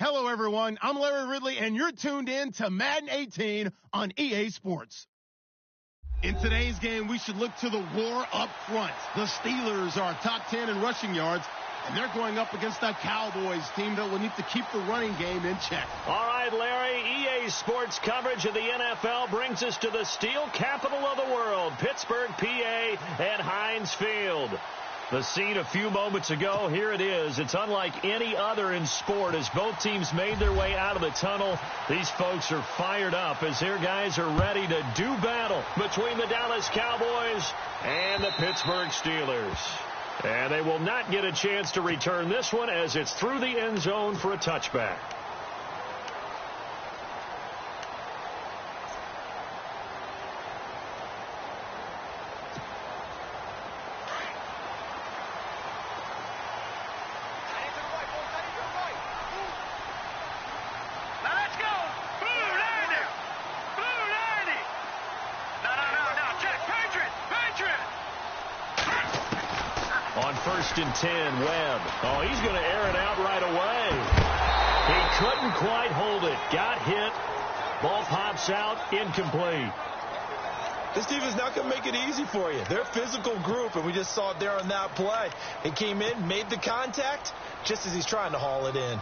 Hello, everyone. I'm Larry Ridley, and you're tuned in to Madden 18 on EA Sports. In today's game, we should look to the war up front. The Steelers are top 10 in rushing yards, and they're going up against a Cowboys team that will need to keep the running game in check. All right, Larry, EA Sports coverage of the NFL brings us to the steel capital of the world, Pittsburgh, PA, at Heinz Field. The scene a few moments ago, here it is. It's unlike any other in sport as both teams made their way out of the tunnel. These folks are fired up as their guys are ready to do battle between the Dallas Cowboys and the Pittsburgh Steelers. And they will not get a chance to return this one as it's through the end zone for a touchback. First and 10, Webb. Oh, he's going to air it out right away. He couldn't quite hold it. Got hit. Ball pops out. Incomplete. This defense not going to make it easy for you. They're a physical group, and we just saw it there on that play. He came in, made the contact, just as he's trying to haul it in.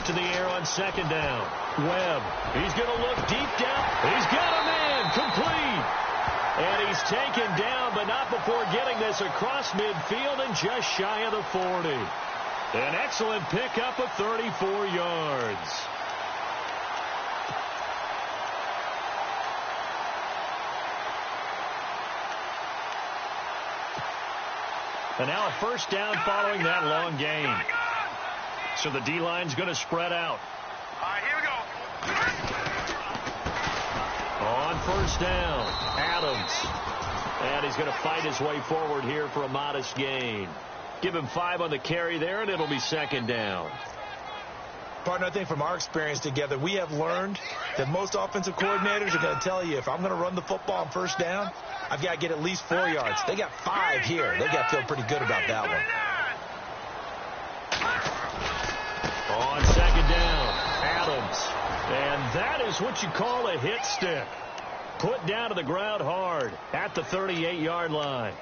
To the air on second down. Webb, he's going to look deep down. He's got a man, complete. And he's taken down, but not before getting this across midfield and just shy of the 40. An excellent pickup of 34 yards. And now a first down following that long gain. So the D-line's going to spread out. All right, here we go. On first down, Adams. And he's going to fight his way forward here for a modest gain. Give him 5 on the carry there, and it'll be second down. Partner, I think from our experience together, we have learned that most offensive coordinators are going to tell you, if I'm going to run the football on first down, I've got to get at least 4 yards. They got 5 here. They got to feel pretty good about that one. On second down, Adams. And that is what you call a hit stick. Put down to the ground hard at the 38-yard line.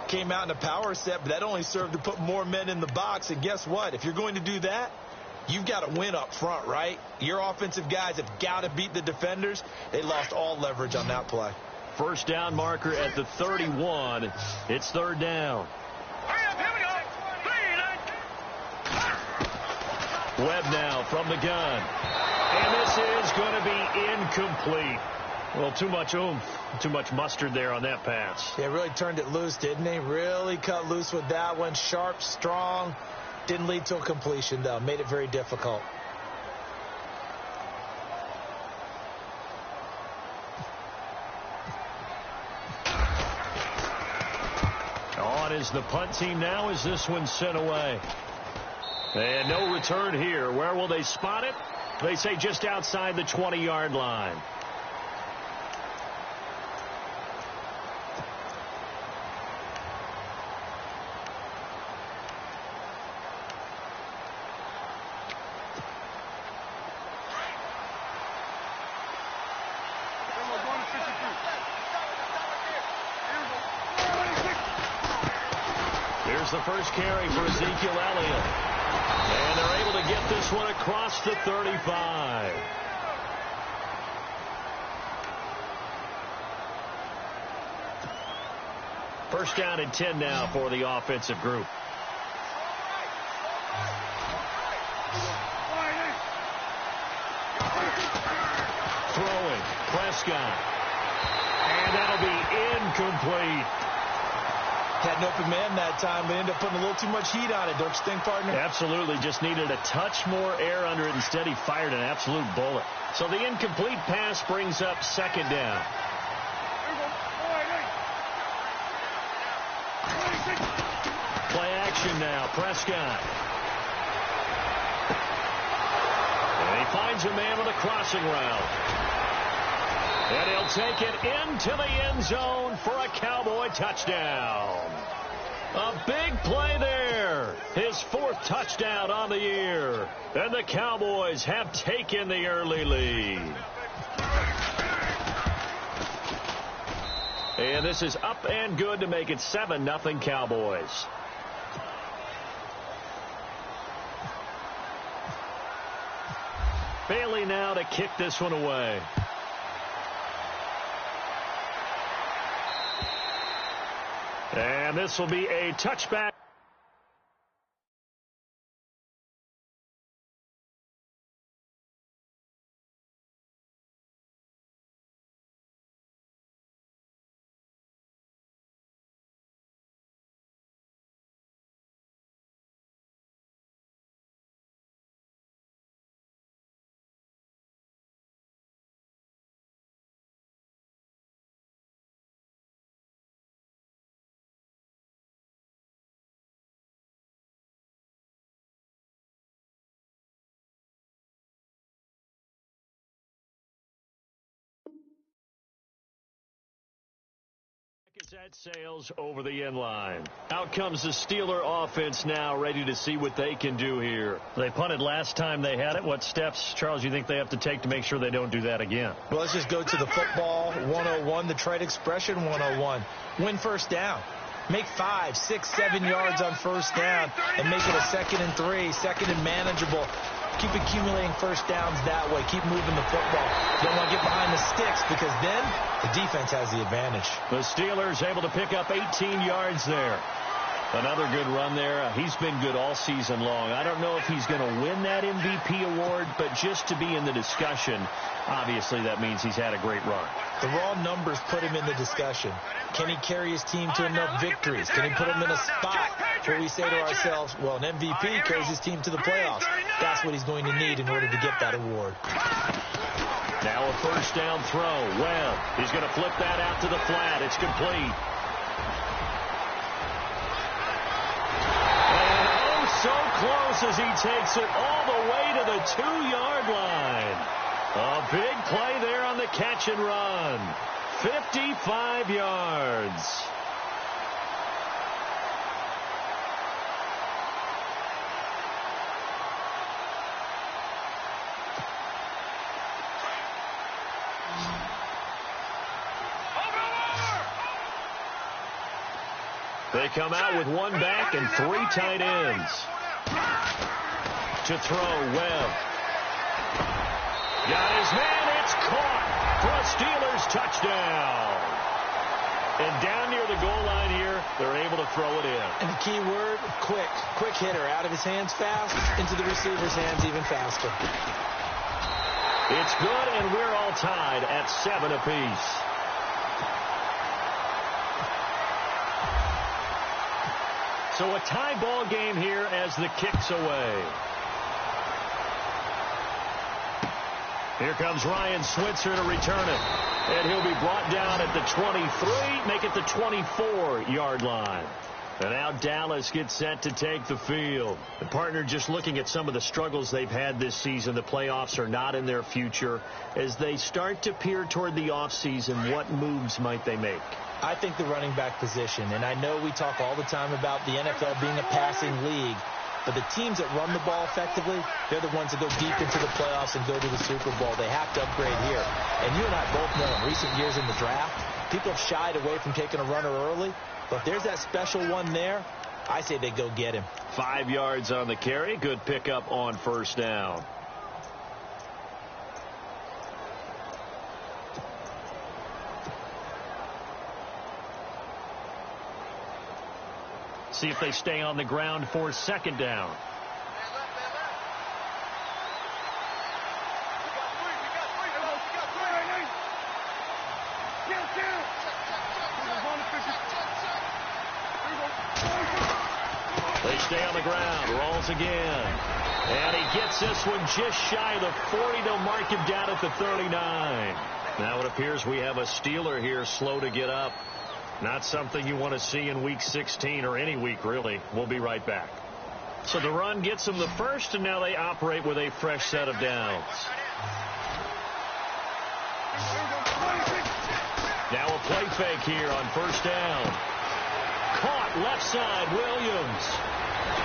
Came out in a power set, but that only served to put more men in the box. And guess what? If you're going to do that, you've got to win up front, right? Your offensive guys have got to beat the defenders. They lost all leverage on that play. First down marker at the 31. It's third down. Webb now from the gun. And this is going to be incomplete. Well, too much oomph, too much mustard there on that pass. Yeah, really turned it loose, didn't he? Really cut loose with that one. Sharp, strong. Didn't lead to a completion, though. Made it very difficult. On is the punt team now as this one's sent away. And no return here. Where will they spot it? They say just outside the 20-yard line. Here's the first carry for Ezekiel Elliott. And they're able to get this one across the 35. First down and 10 now for the offensive group. Throwing, Prescott. And that'll be incomplete. Had an open man that time, but ended up putting a little too much heat on it, don't you think, partner? Absolutely. Just needed a touch more air under it. Instead, he fired an absolute bullet. So the incomplete pass brings up second down. Play action now. Prescott. And he finds a man on the crossing route. And he'll take it into the end zone for a Cowboy touchdown. A big play there. His 4th touchdown on the year. And the Cowboys have taken the early lead. And this is up and good to make it 7-0 Cowboys. Bailey now to kick this one away. And this will be a touchback. That sails over the end line. Out comes the Steeler offense now, ready to see what they can do here. They punted last time they had it. What steps, Charles, you think they have to take to make sure they don't do that again? Well, let's just go to the football 101, the trade expression 101. Win first down. Make 5, 6, 7 yards on first down and make it a 2nd and 3, 2nd and manageable. Keep accumulating first downs that way. Keep moving the football. Don't want to get behind the sticks because then the defense has the advantage. The Steelers able to pick up 18 yards there. Another good run there. He's been good all season long. I don't know if he's going to win that MVP award, but just to be in the discussion, obviously that means he's had a great run. The raw numbers put him in the discussion. Can he carry his team to enough victories? Can he put them in a spot where we say to ourselves, well, an MVP carries his team to the playoffs. That's what he's going to need in order to get that award. Now a first down throw. Well, he's going to flip that out to the flat. It's complete. And oh, so close as he takes it all the way to the 2-yard line. A big play there on the catch and run. 55 yards. They come out with 1 back and 3 tight ends. To throw, Webb. Got his man, it's caught for a Steelers touchdown. And down near the goal line here, they're able to throw it in. And the key word, quick. Quick hitter, out of his hands fast, into the receiver's hands even faster. It's good, and we're all tied at 7 apiece. So a tie ball game here as the kick's away. Here comes Ryan Switzer to return it. And he'll be brought down at the 23, make it the 24-yard line. And now Dallas gets set to take the field. The partner, just looking at some of the struggles they've had this season, the playoffs are not in their future. As they start to peer toward the offseason, what moves might they make? I think the running back position, and I know we talk all the time about the NFL being a passing league, but the teams that run the ball effectively, they're the ones that go deep into the playoffs and go to the Super Bowl. They have to upgrade here. And you and I both know in recent years in the draft, people have shied away from taking a runner early. But if there's that special one there, I say they go get him. 5 yards on the carry. Good pickup on first down. See if they stay on the ground for second down. They stay on the ground. Rolls again. And he gets this one just shy of the 40. They'll mark him down at the 39. Now it appears we have a Steeler here slow to get up. Not something you want to see in Week 16 or any week, really. We'll be right back. So the run gets them the first, and now they operate with a fresh set of downs. Now a play fake here on first down. Caught left side, Williams.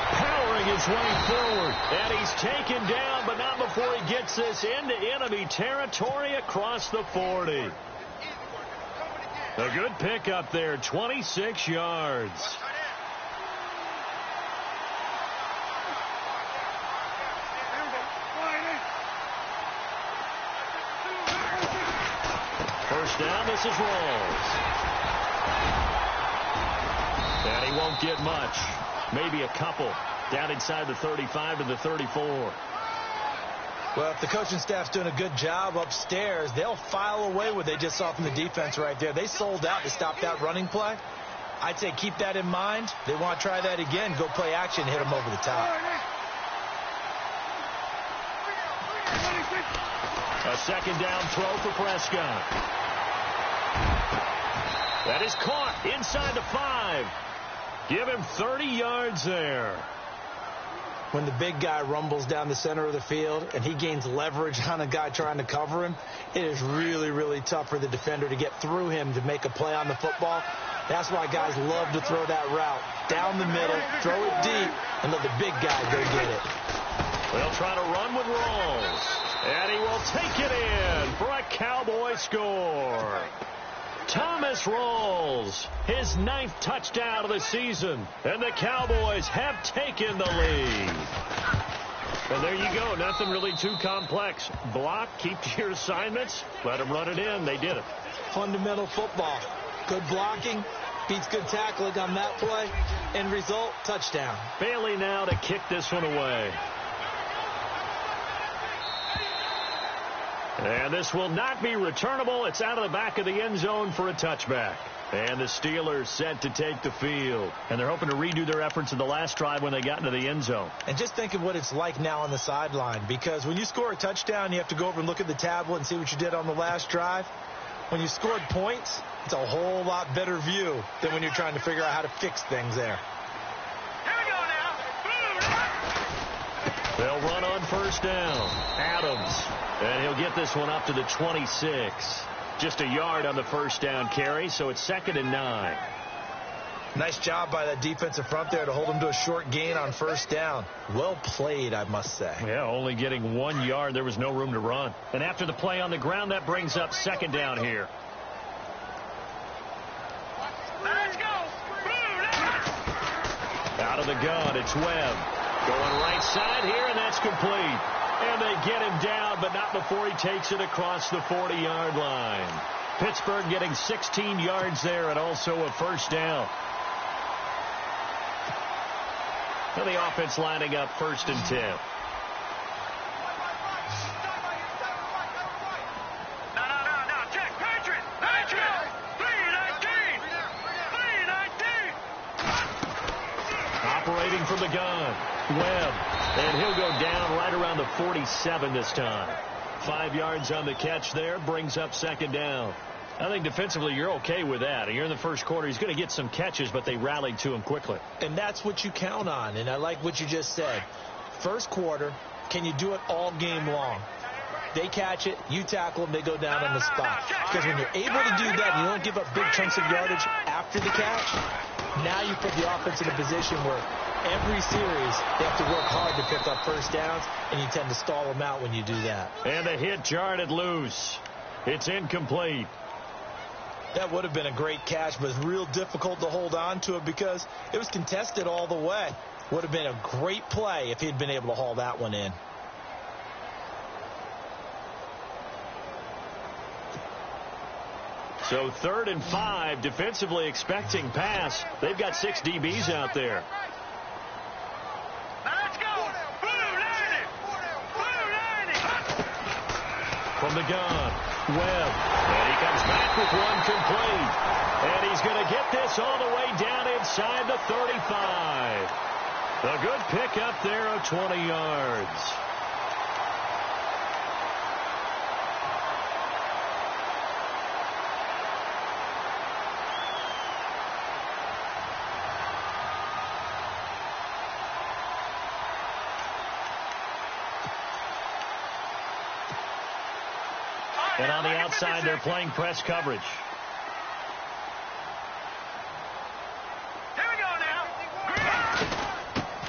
Powering his way forward. And he's taken down, but not before he gets this into enemy territory across the 40. A good pickup there, 26 yards. First down, this is Rawls. And he won't get much. Maybe a couple. Down inside the 35 to the 34. Well, if the coaching staff's doing a good job upstairs, they'll file away what they just saw from the defense right there. They sold out to stop that running play. I'd say keep that in mind. They want to try that again. Go play action, hit them over the top. A second down throw for Prescott. That is caught inside the 5. Give him 30 yards there. When the big guy rumbles down the center of the field and he gains leverage on a guy trying to cover him, it is really, really tough for the defender to get through him to make a play on the football. That's why guys love to throw that route down the middle, throw it deep, and let the big guy go get it. They'll try to run with Rawls. And he will take it in for a Cowboy score. Thomas Rawls, his 9th touchdown of the season. And the Cowboys have taken the lead. And there you go. Nothing really too complex. Block, keep to your assignments, let them run it in. They did it. Fundamental football. Good blocking beats good tackling on that play. End result, touchdown. Bailey now to kick this one away. And this will not be returnable. It's out of the back of the end zone for a touchback. And the Steelers set to take the field. And they're hoping to redo their efforts in the last drive when they got into the end zone. And just think of what it's like now on the sideline. Because when you score a touchdown, you have to go over and look at the tablet and see what you did on the last drive. When you scored points, it's a whole lot better view than when you're trying to figure out how to fix things there. Here we go now. They'll run on first down. Adams. And he'll get this one up to the 26. Just a yard on the first down carry, so it's 2nd and 9. Nice job by that defensive front there to hold him to a short gain on first down. Well played, I must say. Yeah, only getting 1 yard. There was no room to run. And after the play on the ground, that brings up 2nd down here. Let's go. Out of the gun, it's Webb. Going right side here, and that's complete. And they get him down, but not before he takes it across the 40-yard line. Pittsburgh getting 16 yards there and also a first down. And the offense lining up 1st and 10. No. Check. Patriot. 319. Operating from the gun. Webb. And he'll go down right around the 47 this time. 5 yards on the catch there. Brings up 2nd down. I think defensively you're okay with that. You're in the first quarter. He's going to get some catches, but they rallied to him quickly. And that's what you count on. And I like what you just said. First quarter, can you do it all game long? They catch it, you tackle them, they go down on the spot. Because when you're able to do that and you don't give up big chunks of yardage after the catch, now you put the offense in a position where every series they have to work hard to pick up first downs, and you tend to stall them out when you do that. And the hit jarred it loose. It's incomplete. That would have been a great catch, but it's real difficult to hold on to it because it was contested all the way. Would have been a great play if he'd been able to haul that one in. So 3rd and 5, defensively expecting pass. They've got 6 DBs out there. Let's go. From the gun, Webb. And he comes back with one complete. And he's going to get this all the way down inside the 35. A good pickup there of 20 yards. And on the outside, they're playing press coverage. Here we go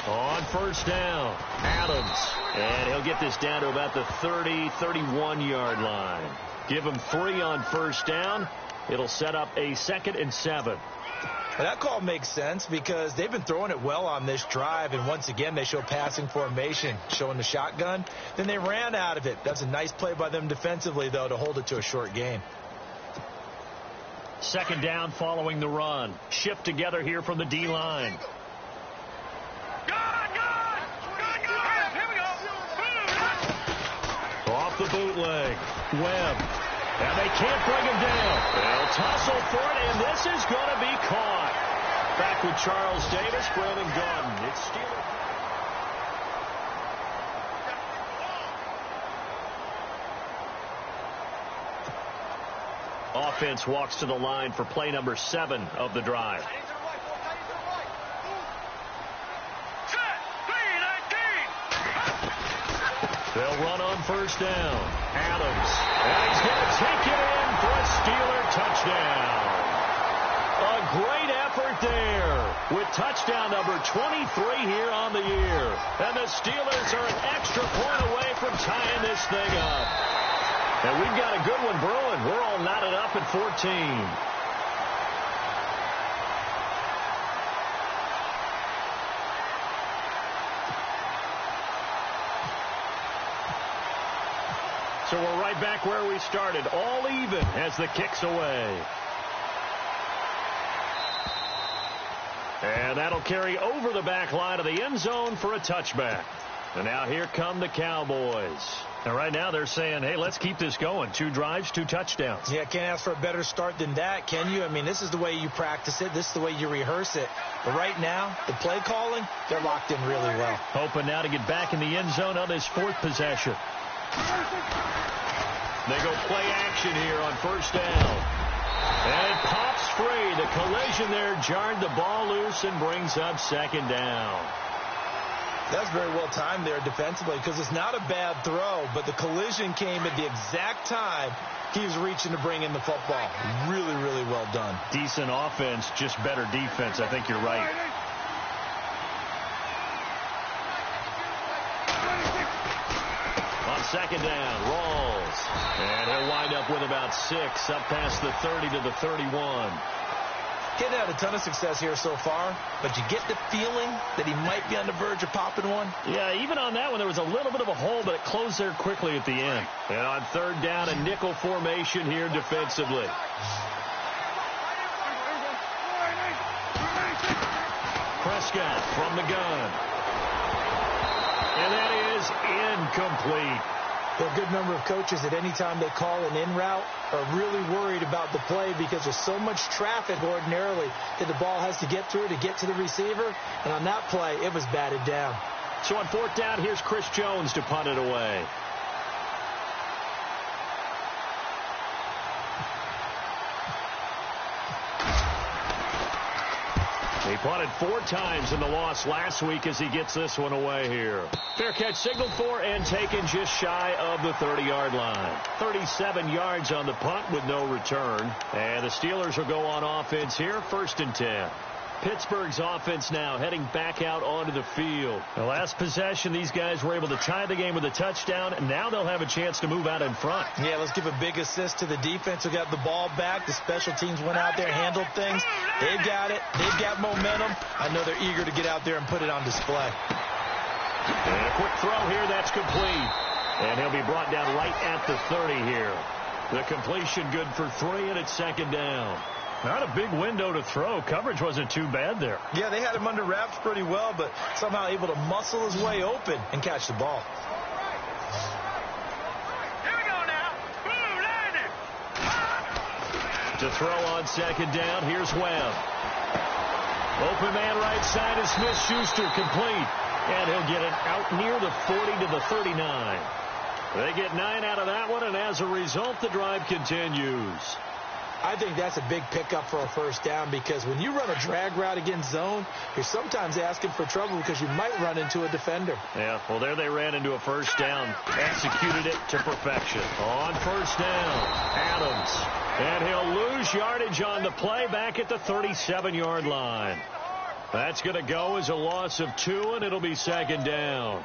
now. On first down, Adams. And he'll get this down to about the 30, 31-yard line. Give him 3 on first down. It'll set up a 2nd and 7. And that call makes sense because they've been throwing it well on this drive, and once again they show passing formation, showing the shotgun. Then they ran out of it. That's a nice play by them defensively, though, to hold it to a short gain. 2nd down following the run. Shift together here from the D-line. Here we go. Off the bootleg. Webb. And they can't bring him down. They'll tussle for it, and this is going to be caught. Back with Charles Davis, Brandon Gaudin. It's Steelers. Offense walks to the line for play number 7 of the drive. They'll run on first down. Adams. And he's going to take it in for a Steeler touchdown. A great effort there with touchdown number 23 here on the year. And the Steelers are an extra point away from tying this thing up. And we've got a good one brewing. We're all knotted up at 14. So we're right back where we started, all even as the kick's away. And that'll carry over the back line of the end zone for a touchback. And now here come the Cowboys. And right now they're saying, hey, let's keep this going. 2 drives, 2 touchdowns. Yeah, can't ask for a better start than that, can you? I mean, this is the way you practice it. This is the way you rehearse it. But right now, the play calling, they're locked in really well. Hoping now to get back in the end zone on this 4th possession. They go play action here on first down. And it pops free. The collision there jarred the ball loose and brings up 2nd down. That's very well timed there defensively because it's not a bad throw, but the collision came at the exact time he was reaching to bring in the football. Really, really well done. Decent offense, just better defense. I think you're right. On 2nd down, Rawls. And he'll wind up with about 6 up past the 30 to the 31. Getting had a ton of success here so far, but you get the feeling that he might be on the verge of popping one. Yeah, even on that one, there was a little bit of a hole, but it closed there quickly at the end. And on 3rd down, a nickel formation here defensively. Prescott from the gun. And that is incomplete. A good number of coaches at any time they call an in route are really worried about the play because there's so much traffic ordinarily that the ball has to get through to get to the receiver. And on that play, it was batted down. So on 4th down, here's Chris Jones to punt it away. He punted 4 times in the loss last week as he gets this one away here. Fair catch signaled for and taken just shy of the 30-yard line. 37 yards on the punt with no return. And the Steelers will go on offense here, 1st and 10. Pittsburgh's offense now heading back out onto the field. The last possession, these guys were able to tie the game with a touchdown, and now they'll have a chance to move out in front. Yeah, let's give a big assist to the defense who got the ball back. The special teams went out there, handled things. They've got it. They've got momentum. I know they're eager to get out there and put it on display. And a quick throw here, that's complete. And he'll be brought down right at the 30 here. The completion good for 3, and it's 2nd down. Not a big window to throw. Coverage wasn't too bad there. Yeah, they had him under wraps pretty well, but somehow able to muscle his way open and catch the ball. Here we go now. Boom, landed. To throw on 2nd down, here's Webb. Open man right side is Smith-Schuster, complete. And he'll get it out near the 40 to the 39. They get 9 out of that one, and as a result, the drive continues. I think that's a big pickup for a first down because when you run a drag route against zone, you're sometimes asking for trouble because you might run into a defender. Yeah, well, there they ran into a first down. Executed it to perfection. On first down, Adams. And he'll lose yardage on the play back at the 37-yard line. That's going to go as a loss of 2, and it'll be second down.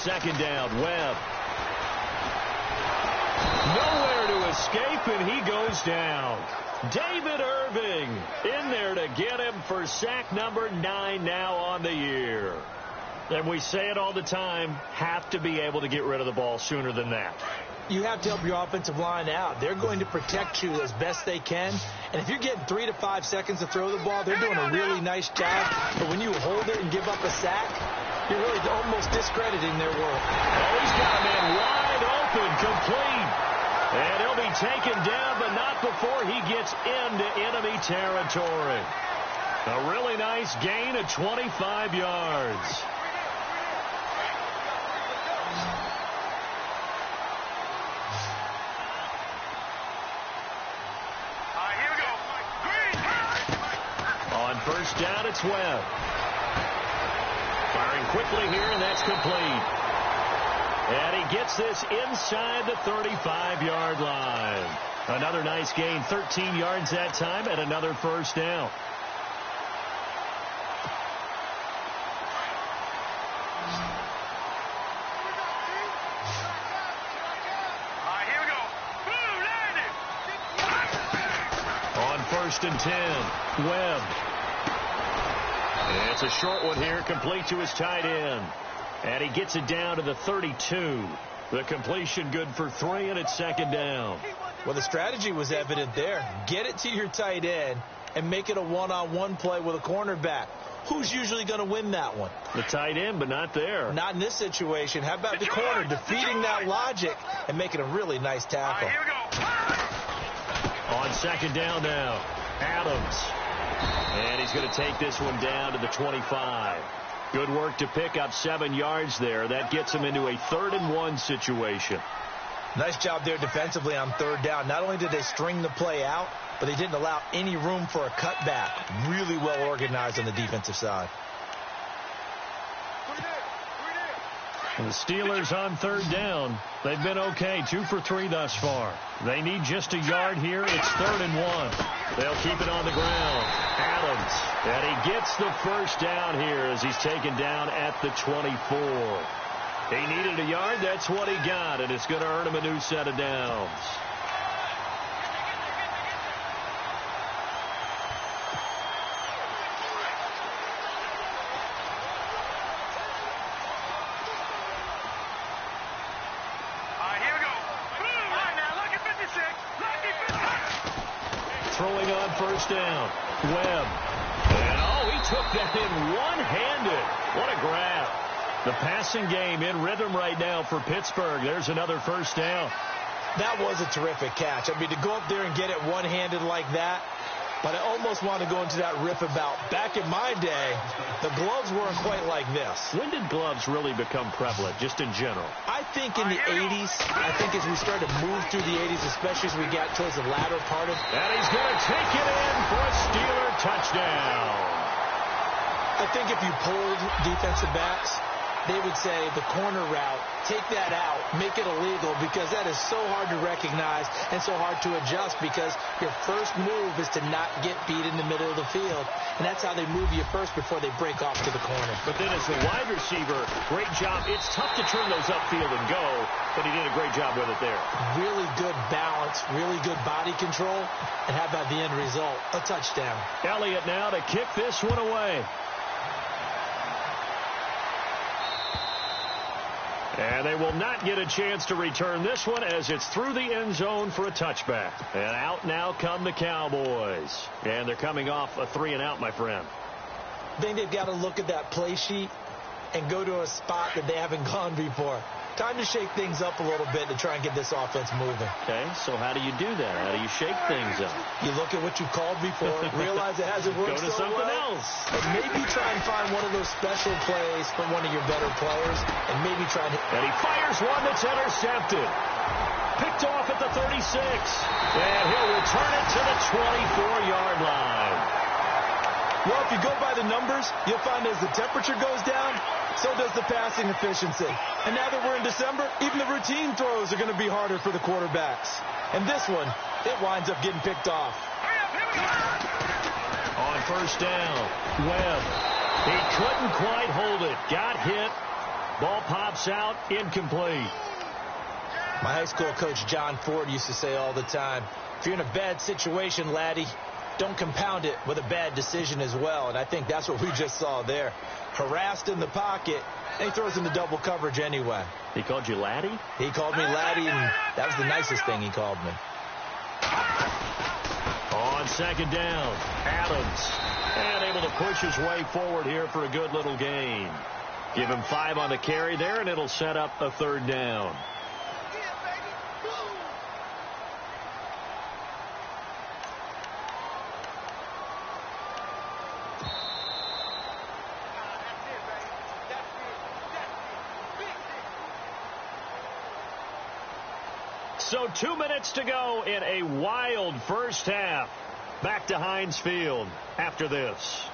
Second down, Webb. Nowhere to escape, and he goes down. David Irving in there to get him for sack number 9 now on the year. And we say it all the time, have to be able to get rid of the ball sooner than that. You have to help your offensive line out. They're going to protect you as best they can. And if you're getting 3 to 5 seconds to throw the ball, they're doing a really nice job. But when you hold it and give up a sack, you're really almost discrediting their work. Oh, he's got a man wide open, complete. And he'll be taken down, but not before he gets into enemy territory. A really nice gain of 25 yards. Here we go. On first down, it's Webb. Firing quickly here, and that's complete. And he gets this inside the 35-yard line. Another nice gain, 13 yards that time, and another first down. Here we go. Boom, landed. On first and 10, Webb. It's a short one here, complete to his tight end. And he gets it down to the 32. The completion good for 3, and it's second down. Well, the strategy was evident there. Get it to your tight end and make it a one-on-one play with a cornerback. Who's usually going to win that one? The tight end, but not there. Not in this situation. How about the corner defeating that logic and making a really nice tackle? Here we go. On second down now, Adams. And he's going to take this one down to the 25. Good work to pick up 7 yards there. That gets him into a 3rd and 1 situation. Nice job there defensively on 3rd down. Not only did they string the play out, but they didn't allow any room for a cutback. Really well organized on the defensive side. And the Steelers on 3rd down. They've been okay, 2 for 3 thus far. They need just a yard here. It's 3rd and 1. They'll keep it on the ground. Adams. And he gets the first down here as he's taken down at the 24. He needed a yard. That's what he got, and it's going to earn him a new set of downs. Throwing on first down. Webb. And, he took that in one-handed. What a grab. The passing game in rhythm right now for Pittsburgh. There's another first down. That was a terrific catch. I mean, to go up there and get it one-handed like that, but I almost want to go into that riff about back in my day, the gloves weren't quite like this. When did gloves really become prevalent, just in general? I think in the 80s. I think as we started to move through the 80s, especially as we got towards the latter part of. And he's going to take it in for a Steeler touchdown. I think if you pulled defensive backs, they would say the corner route, take that out, make it illegal, because that is so hard to recognize and so hard to adjust, because your first move is to not get beat in the middle of the field, and that's how they move you first before they break off to the corner. But then as the wide receiver, great job. It's tough to turn those upfield and go, but he did a great job with it there. Really good balance, really good body control, and how about the end result? A touchdown. Elliott now to kick this one away. And they will not get a chance to return this one as it's through the end zone for a touchback. And out now come the Cowboys. And they're coming off a 3-and-out, my friend. I think they've got to look at that play sheet and go to a spot that they haven't gone before. Time to shake things up a little bit to try and get this offense moving. Okay, so how do you do that? How do you shake things up? You look at what you called before, realize it hasn't worked Go to something else. and maybe try and find one of those special plays from one of your better players, and maybe try to... And he fires one that's intercepted. Picked off at the 36. And he'll return it to the 24-yard line. Well, if you go by the numbers, you'll find as the temperature goes down, so does the passing efficiency. And now that we're in December, even the routine throws are going to be harder for the quarterbacks. And this one, it winds up getting picked off. On first down, Webb. He couldn't quite hold it. Got hit. Ball pops out, incomplete. My high school coach, John Ford, used to say all the time, if you're in a bad situation, laddie, don't compound it with a bad decision as well. And I think that's what we just saw there. Harassed in the pocket, and he throws into double coverage anyway. He called you laddie? He called me laddie, and that was the nicest thing he called me. On second down, Adams. And able to push his way forward here for a good little gain. Give him 5 on the carry there, and it'll set up a third down. So 2 minutes to go in a wild first half. Back to Heinz Field after this.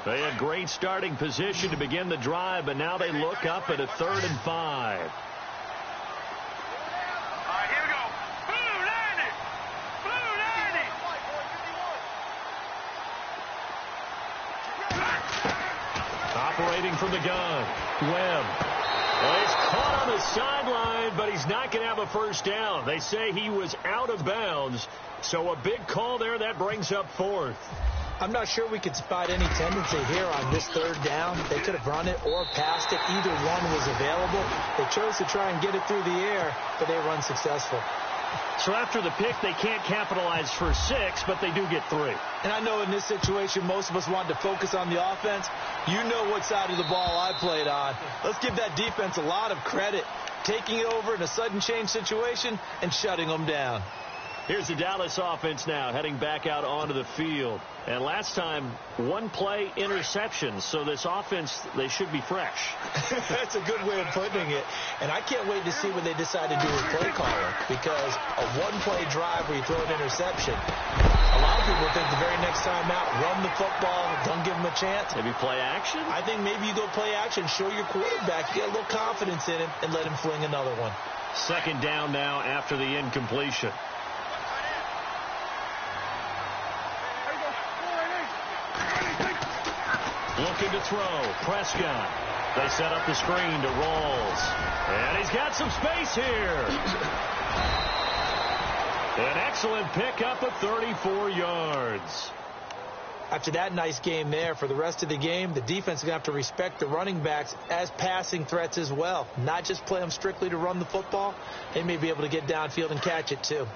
They had great starting position to begin the drive, but now they look up at a 3rd and 5. All right, here we go. Blue 90. Blue 90. Operating from the gun, Webb. Well, he's caught on the sideline, but he's not going to have a first down. They say he was out of bounds, so a big call there. That brings up 4th. I'm not sure we could spot any tendency here on this 3rd down. They could have run it or passed it. Either one was available. They chose to try and get it through the air, but they were unsuccessful. So after the pick, they can't capitalize for 6, but they do get 3. And I know in this situation, most of us wanted to focus on the offense. You know what side of the ball I played on. Let's give that defense a lot of credit, taking it over in a sudden change situation and shutting them down. Here's the Dallas offense now, heading back out onto the field. And last time, 1-play interception. So this offense, they should be fresh. That's a good way of putting it. And I can't wait to see what they decide to do with play calling. Because a 1-play drive where you throw an interception, a lot of people think the very next time out, run the football, don't give them a chance. Maybe play action? I think maybe you go play action, show your quarterback, get a little confidence in him, and let him fling another one. 2nd down now after the incompletion. Looking to throw. Prescott. They set up the screen to Rawls. And he's got some space here. An excellent pickup of 34 yards. After that nice game there, for the rest of the game, the defense is going to have to respect the running backs as passing threats as well. Not just play them strictly to run the football. They may be able to get downfield and catch it too.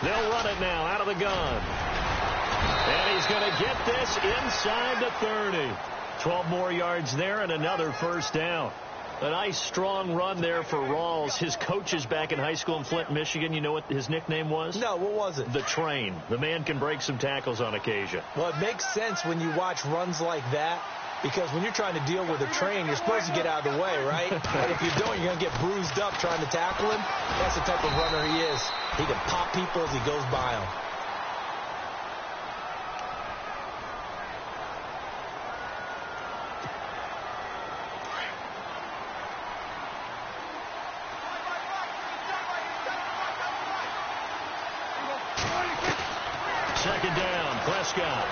They'll run it now out of the gun. And he's going to get this inside the 30. 12 more yards there and another first down. A nice strong run there for Rawls. His coaches back in high school in Flint, Michigan, you know what his nickname was? No, what was it? The Train. The man can break some tackles on occasion. Well, it makes sense when you watch runs like that, because when you're trying to deal with a train, you're supposed to get out of the way, right? But if you don't, you're going to get bruised up trying to tackle him. That's the type of runner he is. He can pop people as he goes by them. Second down, Prescott.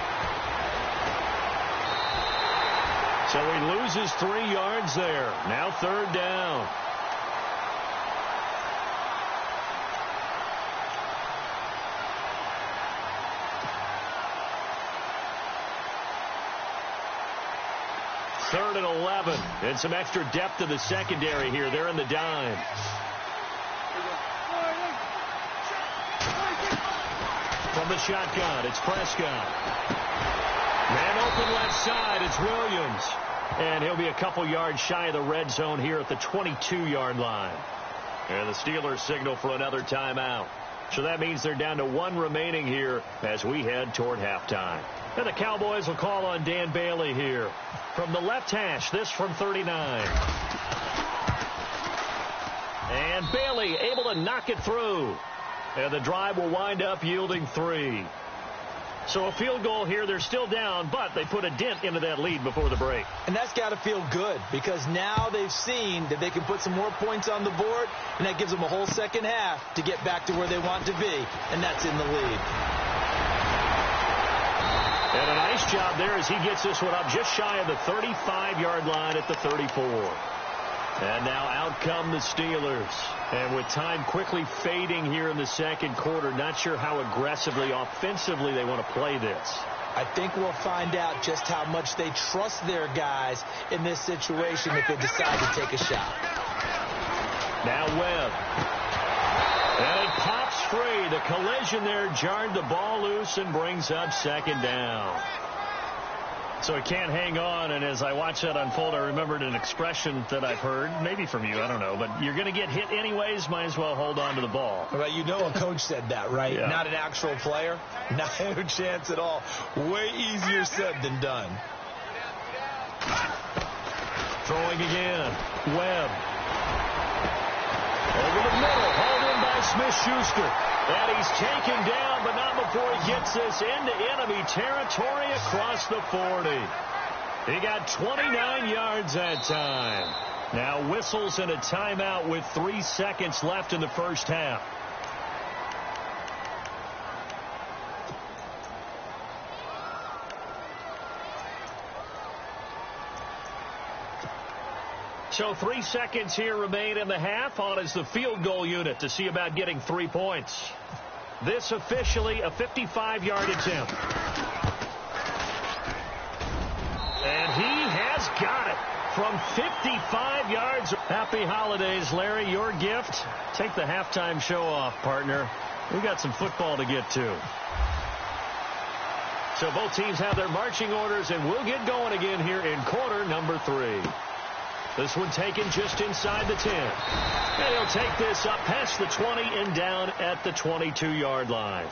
So he loses 3 yards there. Now 3rd down. 3rd and 11. And some extra depth to the secondary here. They're in the dime. From the shotgun, it's Prescott. Man open left side, it's Williams. And he'll be a couple yards shy of the red zone here at the 22-yard line. And the Steelers signal for another timeout. So that means they're down to 1 remaining here as we head toward halftime. And the Cowboys will call on Dan Bailey here. From the left hash, this from 39. And Bailey able to knock it through. And the drive will wind up yielding 3. So a field goal here. They're still down, but they put a dent into that lead before the break. And that's got to feel good because now they've seen that they can put some more points on the board, and that gives them a whole second half to get back to where they want to be, and that's in the lead. And a nice job there as he gets this one up just shy of the 35-yard line at the 34. And now out come the Steelers. And with time quickly fading here in the second quarter, not sure how aggressively, offensively they want to play this. I think we'll find out just how much they trust their guys in this situation if they decide to take a shot. Now Webb. And it pops free. The collision there jarred the ball loose and brings up second down. So it can't hang on, and as I watch that unfold, I remembered an expression that I've heard, maybe from you, I don't know, but you're going to get hit anyways, might as well hold on to the ball. Well, you know a coach said that, right? Yeah. Not an actual player. No chance at all. Way easier said than done. Throwing again. Webb. Over the middle, hauled in by Smith-Schuster. And he's taken down, but not before he gets this into enemy territory across the 40. He got 29 yards that time. Now whistles and a timeout with 3 seconds left in the first half. So 3 seconds here remain in the half. On is the field goal unit to see about getting 3 points. This officially a 55-yard attempt. And he has got it from 55 yards. Happy holidays, Larry. Your gift. Take the halftime show off, partner. We got some football to get to. So both teams have their marching orders, and we'll get going again here in quarter number 3. This one taken just inside the 10. And he'll take this up past the 20 and down at the 22-yard line.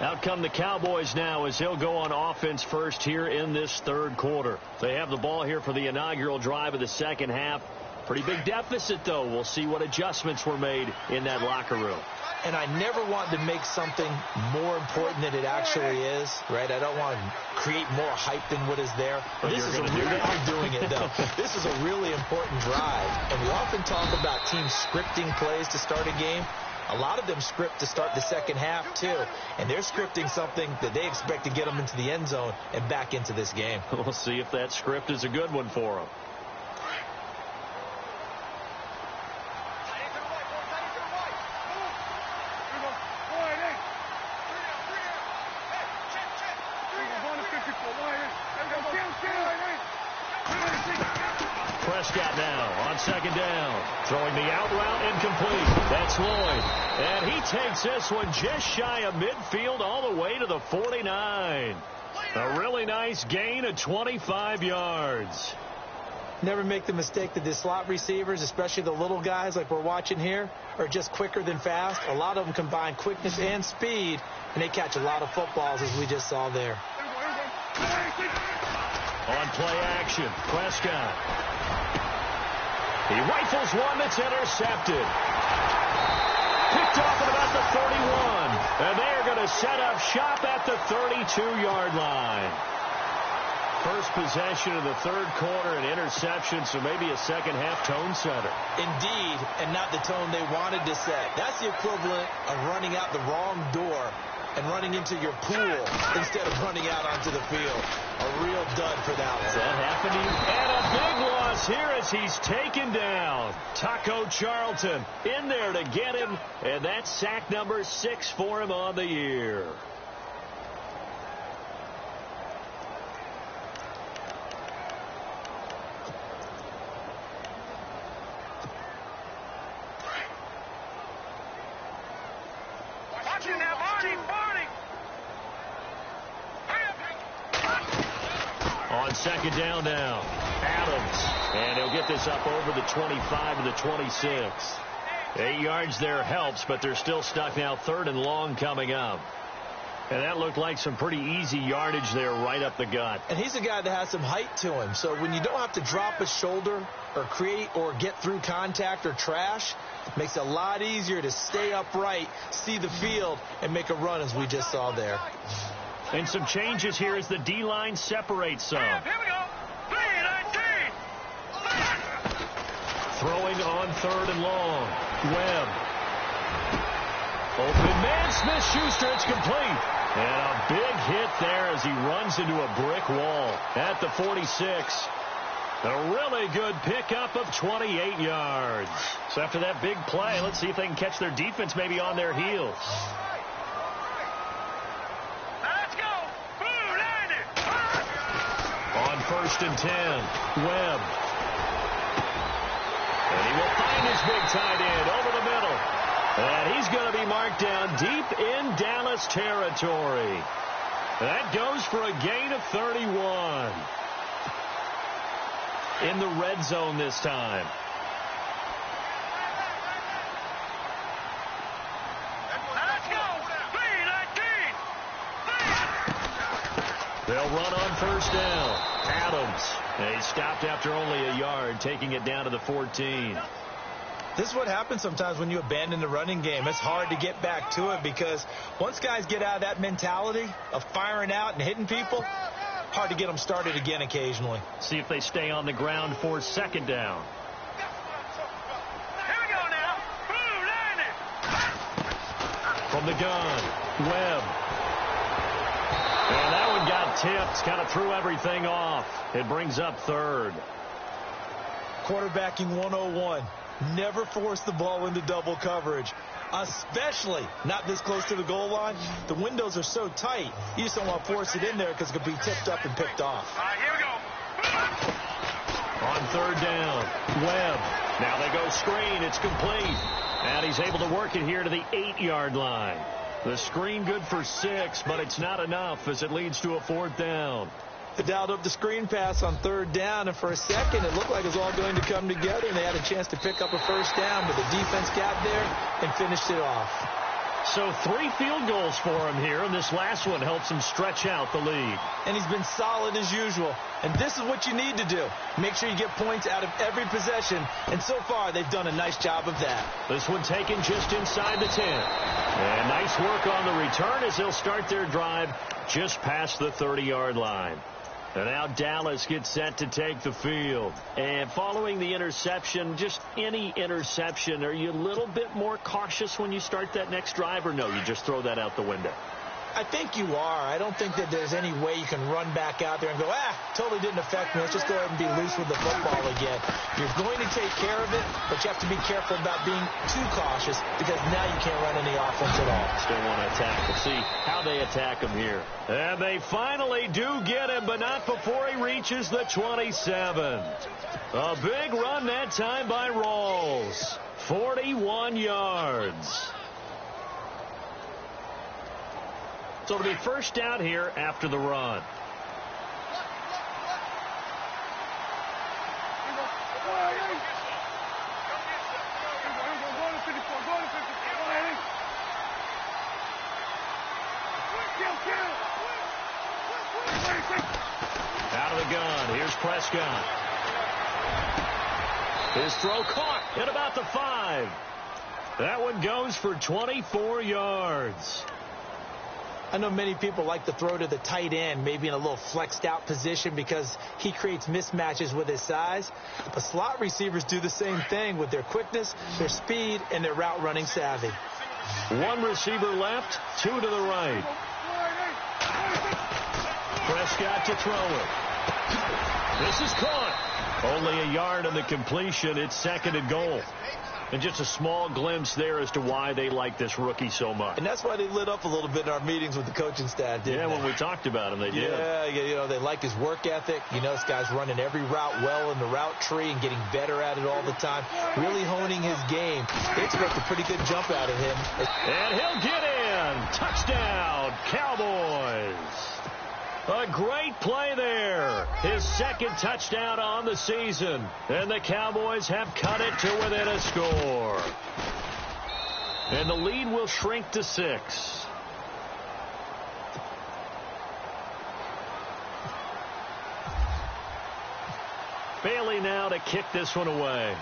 Out come the Cowboys now as they'll go on offense first here in this third quarter. They have the ball here for the inaugural drive of the second half. Pretty big deficit, though. We'll see what adjustments were made in that locker room. And I never want to make something more important than it actually is, right? I don't want to create more hype than what is there. But I'm doing it, though. This is a really important drive. And we often talk about teams scripting plays to start a game. A lot of them script to start the second half, too. And they're scripting something that they expect to get them into the end zone and back into this game. We'll see if that script is a good one for them. Prescott now on second down. Throwing the out route incomplete. That's Lloyd. And he takes this one just shy of midfield all the way to the 49. A really nice gain of 25 yards. Never make the mistake that the slot receivers, especially the little guys like we're watching here, are just quicker than fast. A lot of them combine quickness and speed, and they catch a lot of footballs as we just saw there. On play action, Prescott. He rifles one that's intercepted. Picked off at about the 31. And they are going to set up shop at the 32-yard line. First possession of the third quarter, an interception, so maybe a second-half tone setter. Indeed, and not the tone they wanted to set. That's the equivalent of running out the wrong door and running into your pool instead of running out onto the field. A real dud for that one. Is that happening? And a big loss here as he's taken down. Taco Charlton in there to get him, and that's sack number 6 for him on the year. On second down now, Adams. And he'll get this up over the 25 to the 26. 8 yards there helps, but they're still stuck now. 3rd and long coming up. And that looked like some pretty easy yardage there right up the gut. And he's a guy that has some height to him. So when you don't have to drop a shoulder or create or get through contact or trash, it makes it a lot easier to stay upright, see the field, and make a run as we just saw there. And some changes here as the D-line separates some. Here we go. 3-19. Throwing on 3rd and long. Webb. Open man, Smith-Schuster, it's complete. And a big hit there as he runs into a brick wall at the 46. A really good pickup of 28 yards. So after that big play, let's see if they can catch their defense maybe on their heels. Let's go. 2-90. On 1st and 10, Webb. And he will find his big tight end over the middle. And he's going to be marked down deep in Dallas territory. That goes for a gain of 31. In the red zone this time. Let's go. 3-19. They'll run on 1st down. Adams. And he stopped after only a yard, taking it down to the 14. This is what happens sometimes when you abandon the running game. It's hard to get back to it because once guys get out of that mentality of firing out and hitting people, hard to get them started again occasionally. See if they stay on the ground for 2nd down. Here we go now. 2-90. From the gun, Webb. And that one got tipped, kind of threw everything off. It brings up 3rd. Quarterbacking 101. Never force the ball into double coverage, especially not this close to the goal line. The windows are so tight, you just don't want to force it in there because it could be tipped up and picked off. All right, here we go. On 3rd down, Webb. Now they go screen. It's complete. And he's able to work it here to the 8-yard line. The screen good for 6, but it's not enough as it leads to a 4th down. They dialed up the screen pass on 3rd down, and for a second it looked like it was all going to come together, and they had a chance to pick up a 1st down, but the defense got there and finished it off. So 3 field goals for him here, and this last one helps him stretch out the lead. And he's been solid as usual, and this is what you need to do. Make sure you get points out of every possession, and so far they've done a nice job of that. This one taken just inside the 10. And nice work on the return as they'll start their drive just past the 30-yard line. And now Dallas gets set to take the field. And following the interception, just any interception, are you a little bit more cautious when you start that next drive, or no, you just throw that out the window? I think you are. I don't think that there's any way you can run back out there and go, totally didn't affect me. Let's just go ahead and be loose with the football again. You're going to take care of it, but you have to be careful about being too cautious because now you can't run any offense at all. Still want to attack. We'll see how they attack him here. And they finally do get him, but not before he reaches the 27. A big run that time by Rawls. 41 yards. So it'll be 1st down here after the run. Out of the gun. Here's Prescott. His throw caught at about the 5. That one goes for 24 yards. I know many people like to throw to the tight end, maybe in a little flexed out position because he creates mismatches with his size. But slot receivers do the same thing with their quickness, their speed, and their route running savvy. 1 receiver left, 2 to the right. Prescott to throw it. This is caught. Only a yard on the completion. It's 2nd and goal. And just a small glimpse there as to why they like this rookie so much. And that's why they lit up a little bit in our meetings with the coaching staff, didn't they? When we talked about him, they did. Yeah, you know, they like his work ethic. You know, this guy's running every route well in the route tree and getting better at it all the time. Really honing his game. They expect a pretty good jump out of him. And he'll get in. Touchdown, Cowboys. A great play there. His second touchdown on the season. And the Cowboys have cut it to within a score. And the lead will shrink to 6. Bailey now to kick this one away.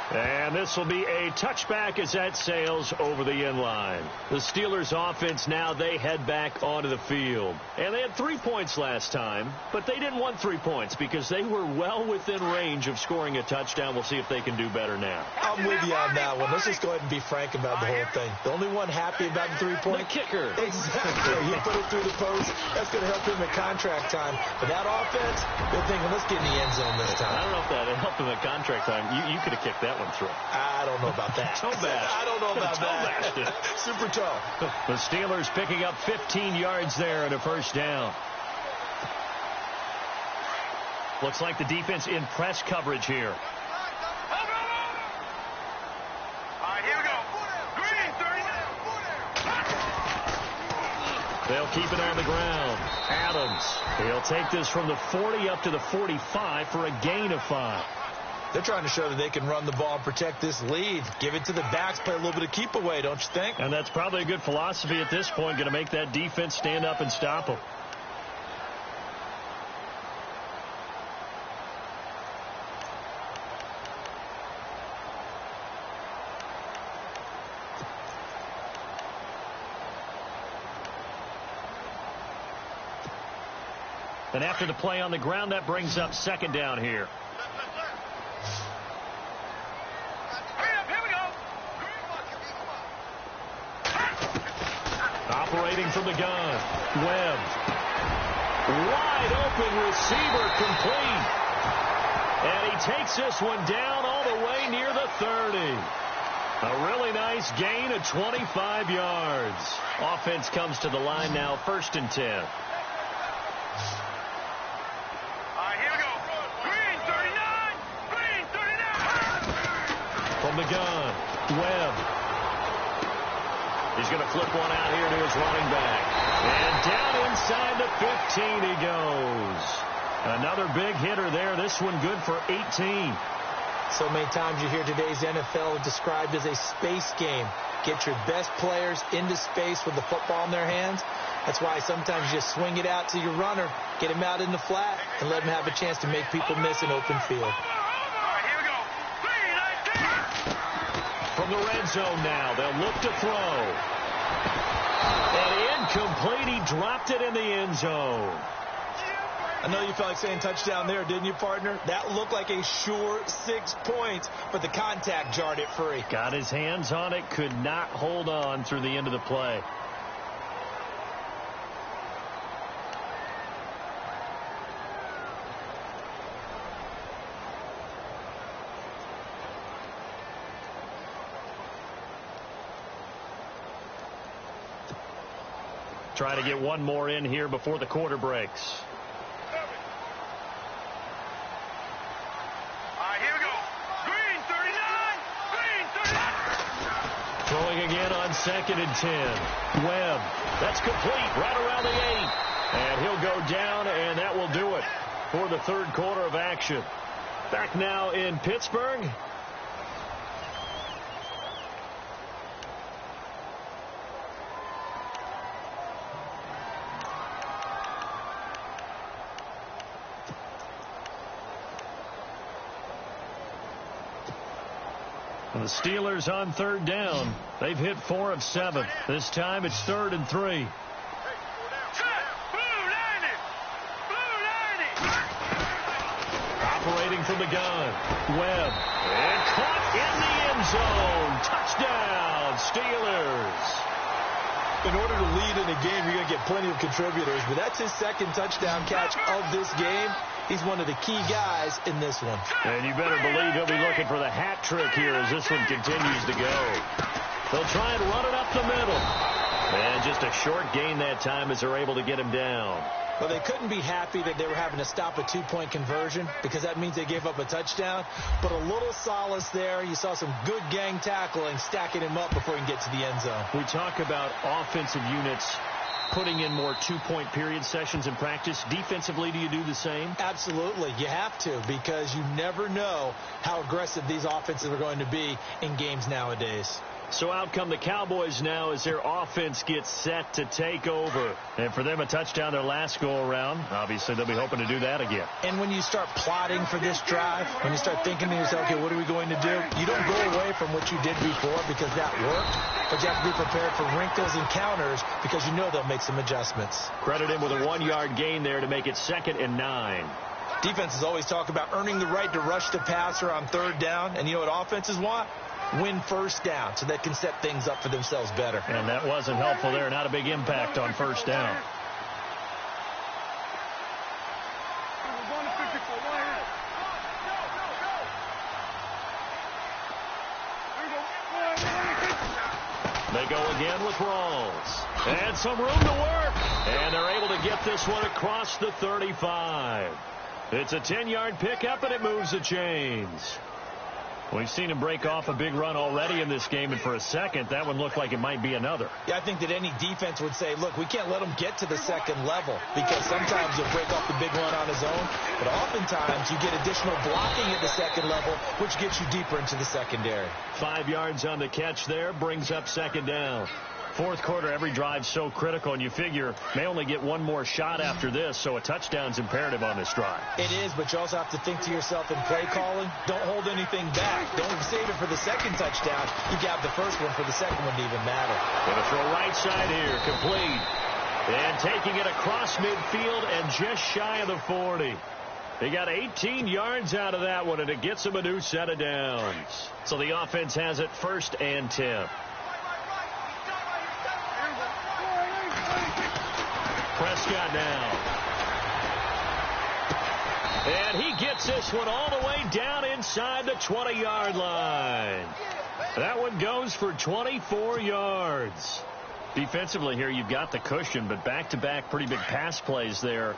And this will be a touchback as that sails over the end line. The Steelers offense now, they head back onto the field. And they had 3 points last time, but they didn't want 3 points because they were well within range of scoring a touchdown. We'll see if they can do better now. I'm with you on that one. Let's just go ahead and be frank about the whole thing. The only one happy about the 3-point? The kicker. Exactly. He put it through the post. That's going to help him at contract time. But that offense, they're thinking, let's get in the end zone this time. I don't know if that helped him at contract time. You could have kicked that one through. I don't know about that. Toe bash. I don't know about that. Super toe. The Steelers picking up 15 yards there and a first down. Looks like the defense in press coverage here. All right, here we go. Green, 39. They'll keep it on the ground. Adams. He'll take this from the 40 up to the 45 for a gain of 5. They're trying to show that they can run the ball and protect this lead. Give it to the backs, play a little bit of keep away, don't you think? And that's probably a good philosophy at this point, going to make that defense stand up and stop them. And after the play on the ground, that brings up second down here. Operating from the gun. Webb. Wide open receiver complete. And he takes this one down all the way near the 30. A really nice gain of 25 yards. Offense comes to the line now, 1st and 10. All right, here we go. Green, 39. Green, 39. From the gun. Webb. He's going to flip one out here to his running back. And down inside the 15 he goes. Another big hitter there. This one good for 18. So many times you hear today's NFL described as a space game. Get your best players into space with the football in their hands. That's why sometimes you just swing it out to your runner, get him out in the flat, and let him have a chance to make people miss an open field. All right, here we go. Green, 19. From the red zone now, they'll look to throw. And incomplete. He dropped it in the end zone. I know you felt like saying touchdown there, didn't you, partner? That looked like a sure 6 points, but the contact jarred it free. Got his hands on it, could not hold on through the end of the play. Try to get one more in here before the quarter breaks. Throwing again on 2nd and 10. Webb. That's complete right around the 8. And he'll go down, and that will do it for the third quarter of action. Back now in Pittsburgh. The Steelers on 3rd down. They've hit 4 of 7. This time it's 3rd and 3. Operating from the gun. Webb. And caught in the end zone. Touchdown, Steelers. In order to lead in a game, you're going to get plenty of contributors, but that's his second touchdown catch of this game. He's one of the key guys in this one. And you better believe he'll be looking for the hat trick here as this one continues to go. They'll try and run it up the middle. And just a short gain that time as they're able to get him down. Well, they couldn't be happy that they were having to stop a two-point conversion because that means they gave up a touchdown. But a little solace there. You saw some good gang tackling, stacking him up before he can get to the end zone. We talk about offensive units putting in more two-point period sessions in practice. Defensively, do you do the same? Absolutely. You have to, because you never know how aggressive these offenses are going to be in games nowadays. So out come the Cowboys now as their offense gets set to take over. And for them, a touchdown their last go-around. Obviously, they'll be hoping to do that again. And when you start plotting for this drive, when you start thinking to yourself, okay, what are we going to do? You don't go away from what you did before because that worked. But you have to be prepared for wrinkles and counters because you know they'll make some adjustments. Credit him with a 1-yard gain there to make it 2nd and 9. Defenses always talk about earning the right to rush the passer on 3rd down. And you know what offenses want? Win 1st down so they can set things up for themselves better. And that wasn't helpful there. Not a big impact on 1st down. They go again with Rawls. And some room to work. And they're able to get this one across the 35. It's a 10-yard pickup, and it moves the chains. We've seen him break off a big run already in this game, and for a second, that one looked like it might be another. Yeah, I think that any defense would say, look, we can't let him get to the 2nd level because sometimes he'll break off the big run on his own, but oftentimes you get additional blocking at the 2nd level, which gets you deeper into the secondary. 5 yards on the catch there, brings up 2nd down. 4th quarter, every drive's so critical, and you figure may only get one more shot after this, so a touchdown's imperative on this drive. It is, but you also have to think to yourself in play calling, don't hold anything back. Don't save it for the 2nd touchdown. You got the 1st one for the 2nd one to even matter. Going to throw right side here, complete. And taking it across midfield and just shy of the 40. They got 18 yards out of that one, and it gets them a new set of downs. So the offense has it 1st and 10. Prescott now. And he gets this one all the way down inside the 20-yard line. That one goes for 24 yards. Defensively here, you've got the cushion, but back-to-back pretty big pass plays there.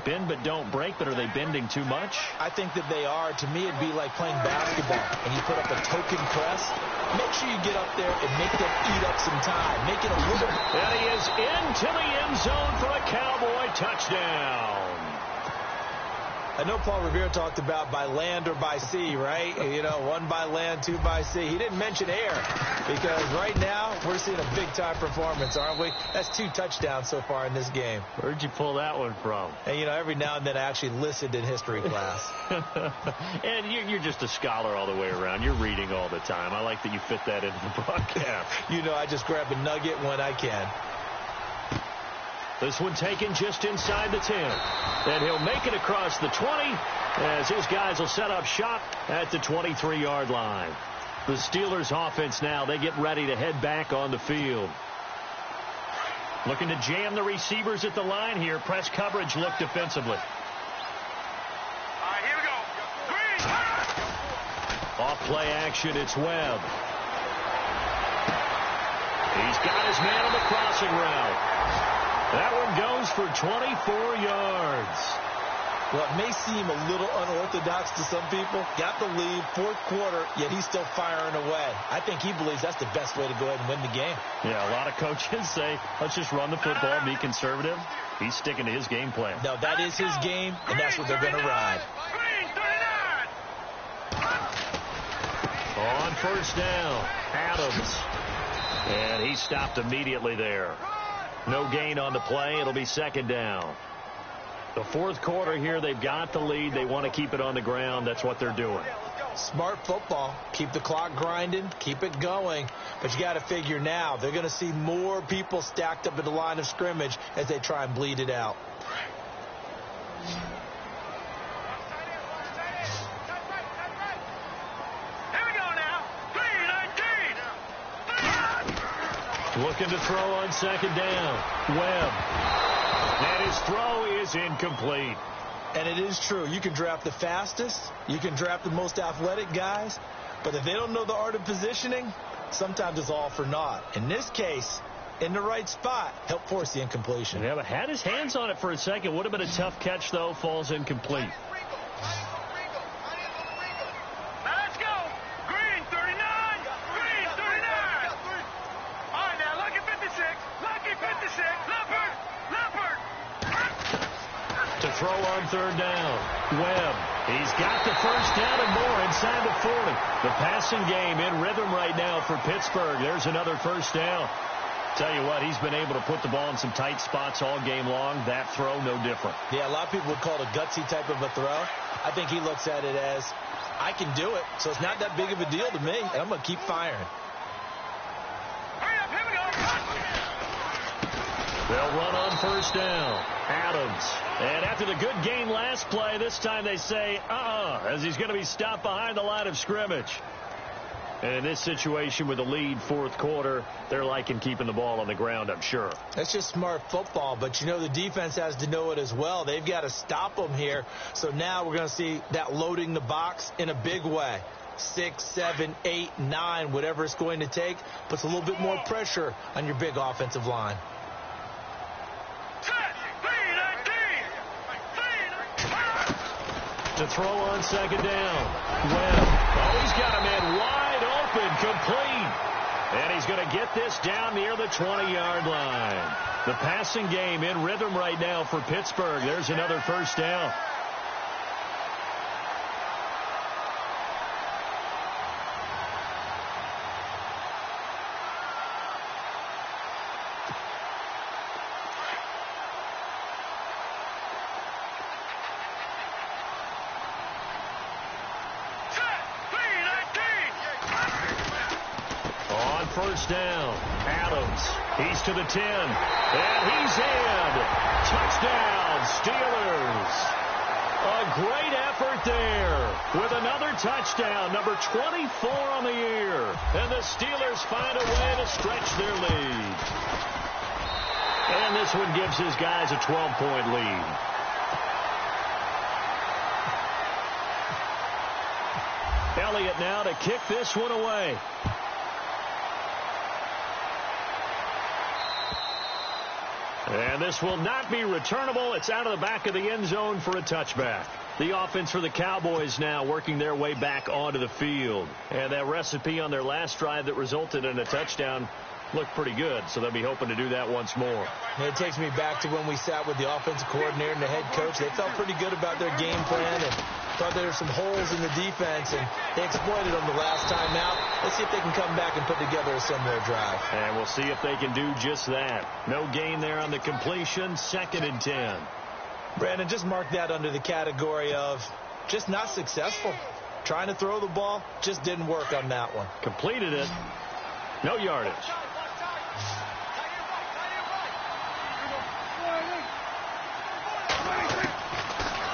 Bend but don't break, but are they bending too much? I think that they are. To me, it'd be like playing basketball, and you put up a token press. Make sure you get up there and make them eat up some time. Make it a little. And he is into the end zone for a Cowboy touchdown. I know Paul Revere talked about by land or by sea, right? You know, 1 by land, 2 by sea. He didn't mention air because right now we're seeing a big-time performance, aren't we? That's 2 touchdowns so far in this game. Where'd you pull that one from? And, you know, every now and then I actually listened in history class. And you're just a scholar all the way around. You're reading all the time. I like that you fit that into the broadcast. You know, I just grab a nugget when I can. This one taken just inside the 10. And he'll make it across the 20 as his guys will set up shop at the 23-yard line. The Steelers offense now, they get ready to head back on the field. Looking to jam the receivers at the line here. Press coverage look defensively. All right, here we go. Green. Off play action, it's Webb. He's got his man on the crossing route. That one goes for 24 yards. Well, it may seem a little unorthodox to some people. Got the lead, 4th quarter, yet he's still firing away. I think he believes that's the best way to go ahead and win the game. Yeah, a lot of coaches say, let's just run the football, be conservative. He's sticking to his game plan. No, that is his game, and that's what they're going to ride. Green, 39. On 1st down, Adams. And he stopped immediately there. No gain on the play. It'll be 2nd down. The 4th quarter here, they've got the lead. They want to keep it on the ground. That's what they're doing. Smart football. Keep the clock grinding. Keep it going. But you got to figure now, they're going to see more people stacked up at the line of scrimmage as they try and bleed it out. Here we go now. Green, 19. Looking to throw on 2nd down. Webb. And his throw is incomplete. And it is true. You can draft the fastest. You can draft the most athletic guys. But if they don't know the art of positioning, sometimes it's all for naught. In this case, in the right spot, helped force the incompletion. Yeah, but had his hands on it for a second. Would have been a tough catch, though. Falls incomplete. Let's go. Green 39. Green 39. All right, now, Lucky 56. Lucky 56. Leopard. To throw on third down. Webb. He's got the first down and more inside the 40. The passing game in rhythm right now for Pittsburgh. There's another first down. Tell you what, he's been able to put the ball in some tight spots all game long. That throw, no different. Yeah, a lot of people would call it a gutsy type of a throw. I think he looks at it as, I can do it, so it's not that big of a deal to me, and I'm going to keep firing. Hurry up, here we go. They'll run on first down. Adams. And after the good game last play, this time they say, as he's going to be stopped behind the line of scrimmage. And in this situation with a lead fourth quarter, they're liking keeping the ball on the ground, I'm sure. That's just smart football, but you know the defense has to know it as well. They've got to stop them here. So now we're going to see that loading the box in a big way. 6, 7, 8, 9, whatever it's going to take, puts a little bit more pressure on your big offensive line. To throw on second down. Webb. Oh, he's got a man wide open, complete. And he's going to get this down near the 20-yard line. The passing game in rhythm right now for Pittsburgh. There's another first down. First down. Adams. He's to the 10. And he's in. Touchdown, Steelers. A great effort there with another touchdown, number 24 on the year. And the Steelers find a way to stretch their lead. And this one gives his guys a 12-point lead. Elliott now to kick this one away. And this will not be returnable. It's out of the back of the end zone for a touchback. The offense for the Cowboys now working their way back onto the field. And that recipe on their last drive that resulted in a touchdown looked pretty good, so they'll be hoping to do that once more. And it takes me back to when we sat with the offensive coordinator and the head coach. They felt pretty good about their game plan and thought there were some holes in the defense, and they exploited them the last time out. Let's see if they can come back and put together a similar drive. And we'll see if they can do just that. No gain there on the completion, 2nd and 10. Brandon, just mark that under the category of just not successful. Trying to throw the ball, just didn't work on that one. Completed it. No yardage.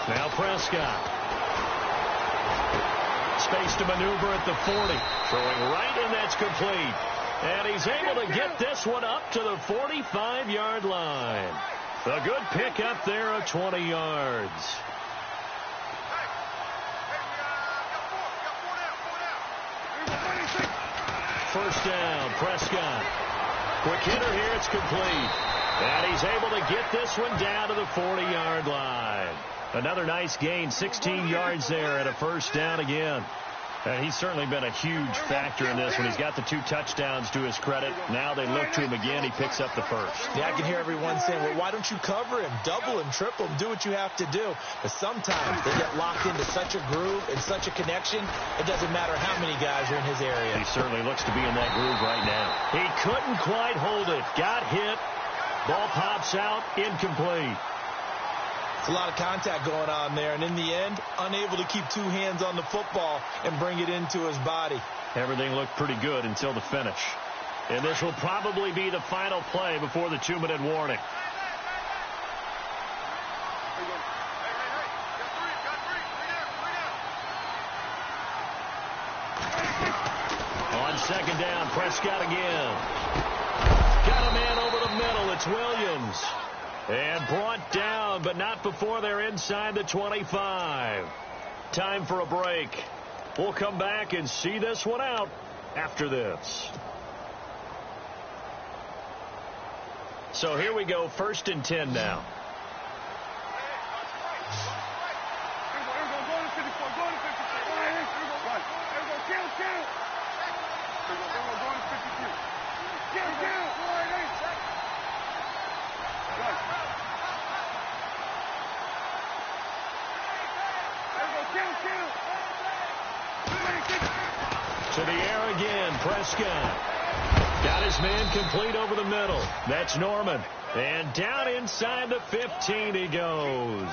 Now Prescott. Space to maneuver at the 40. Throwing right, and that's complete. And he's able to get this one up to the 45-yard line. A good pickup there of 20 yards. First down, Prescott. Quick hitter here, it's complete. And he's able to get this one down to the 40-yard line. Another nice gain, 16 yards there and a first down again. And he's certainly been a huge factor in this one. He's got the 2 touchdowns to his credit. Now they look to him again. He picks up the first. Yeah, I can hear everyone saying, well, why don't you cover him, double him, triple him, do what you have to do. But sometimes they get locked into such a groove and such a connection, it doesn't matter how many guys are in his area. He certainly looks to be in that groove right now. He couldn't quite hold it. Got hit. Ball pops out. Incomplete. It's a lot of contact going on there, and in the end, unable to keep 2 hands on the football and bring it into his body. Everything looked pretty good until the finish. And this will probably be the final play before the 2-minute warning. On second down, Prescott again. Got a man over the middle. It's Williams. And brought down, but not before they're inside the 25. Time for a break. We'll come back and see this one out after this. So here we go, 1st and 10 now. To the air again, Prescott. Got his man complete over the middle. That's Norman. And down inside the 15 he goes.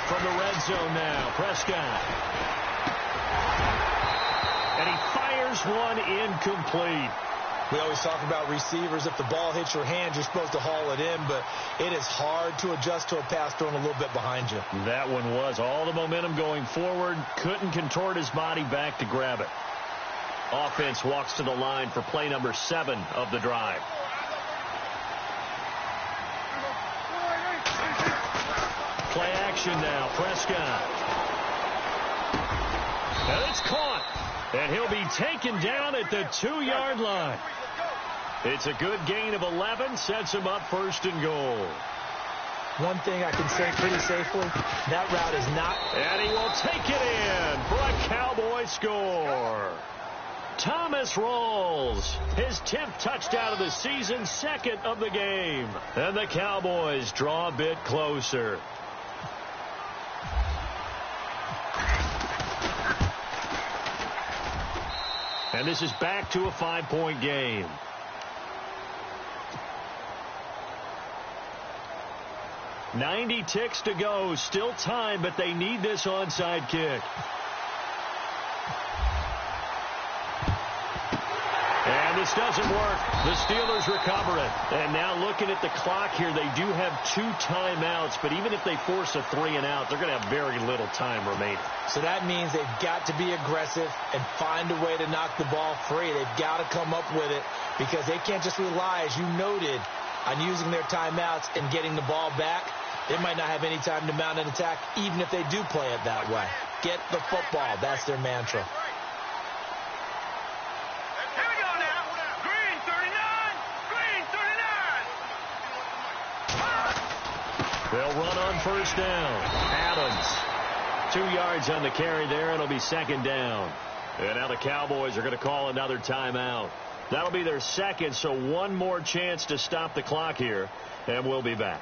From the red zone now, Prescott. And he fires one incomplete. We always talk about receivers. If the ball hits your hand, you're supposed to haul it in, but it is hard to adjust to a pass thrown a little bit behind you. That one was all the momentum going forward. Couldn't contort his body back to grab it. Offense walks to the line for play number 7 of the drive. Play action now, Prescott. And it's caught. And he'll be taken down at the 2-yard line. It's a good gain of 11, sets him up 1st and goal. One thing I can say pretty safely, that route is not. And he will take it in for a Cowboy score. Thomas Rawls, his 10th touchdown of the season, 2nd of the game. And the Cowboys draw a bit closer. And this is back to a 5-point game. .90 ticks to go. Still time, but they need this onside kick. And this doesn't work. The Steelers recover it. And now looking at the clock here, they do have 2 timeouts, but even if they force a 3-and-out, they're going to have very little time remaining. So that means they've got to be aggressive and find a way to knock the ball free. They've got to come up with it because they can't just rely, as you noted, on using their timeouts and getting the ball back. They might not have any time to mount an attack, even if they do play it that way. Get the football. That's their mantra. They'll run on 1st down. Adams, 2 yards on the carry there. It'll be 2nd down. And now the Cowboys are going to call another timeout. That'll be their 2nd, so one more chance to stop the clock here, and we'll be back.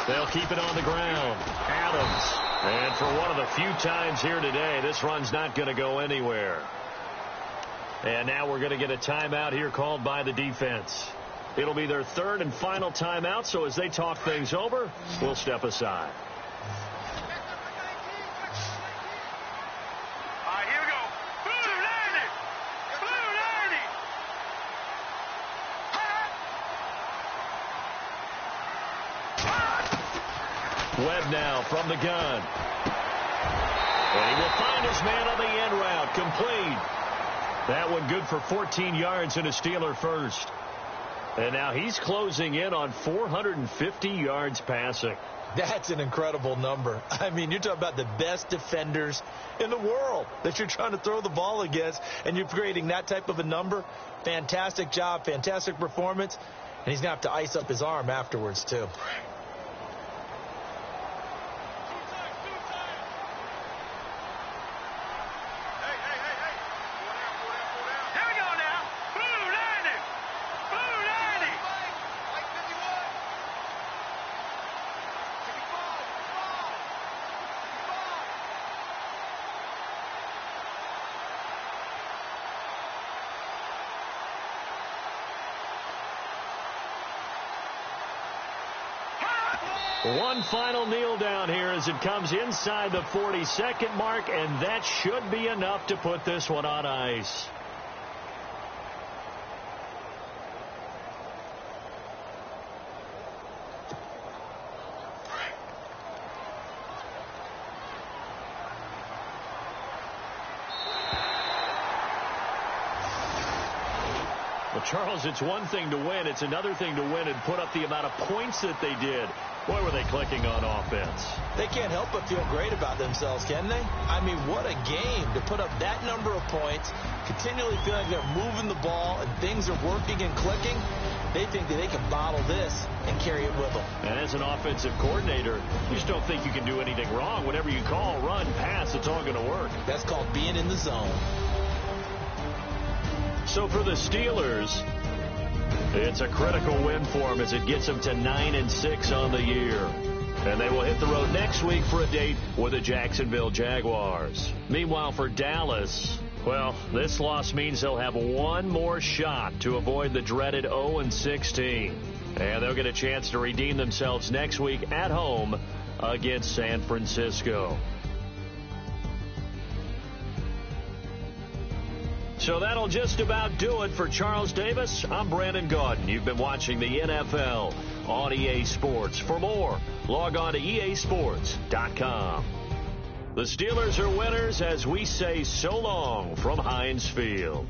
They'll keep it on the ground. Adams. And for one of the few times here today, this run's not going to go anywhere. And now we're going to get a timeout here called by the defense. It'll be their 3rd and final timeout, so as they talk things over, we'll step aside. All right, here we go. Blue 90. Webb now from the gun. And he will find his man on the end route. Complete. That one good for 14 yards and a Steeler first. And now he's closing in on 450 yards passing. That's an incredible number. I mean, you're talking about the best defenders in the world that you're trying to throw the ball against, and you're creating that type of a number. Fantastic job, fantastic performance. And he's going to have to ice up his arm afterwards, too. One final kneel down here as it comes inside the 40-second mark, and that should be enough to put this one on ice. Charles, it's one thing to win. It's another thing to win and put up the amount of points that they did. Boy, were they clicking on offense. They can't help but feel great about themselves, can they? I mean, what a game to put up that number of points, continually feel like they're moving the ball and things are working and clicking. They think that they can bottle this and carry it with them. And as an offensive coordinator, you just don't think you can do anything wrong. Whatever you call, run, pass, it's all going to work. That's called being in the zone. So for the Steelers, it's a critical win for them as it gets them to 9-6 on the year. And they will hit the road next week for a date with the Jacksonville Jaguars. Meanwhile, for Dallas, well, this loss means they'll have one more shot to avoid the dreaded 0-16. And they'll get a chance to redeem themselves next week at home against San Francisco. So that'll just about do it for Charles Davis. I'm Brandon Gaudin. You've been watching the NFL on EA Sports. For more, log on to easports.com. The Steelers are winners as we say so long from Heinz Field.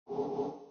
you.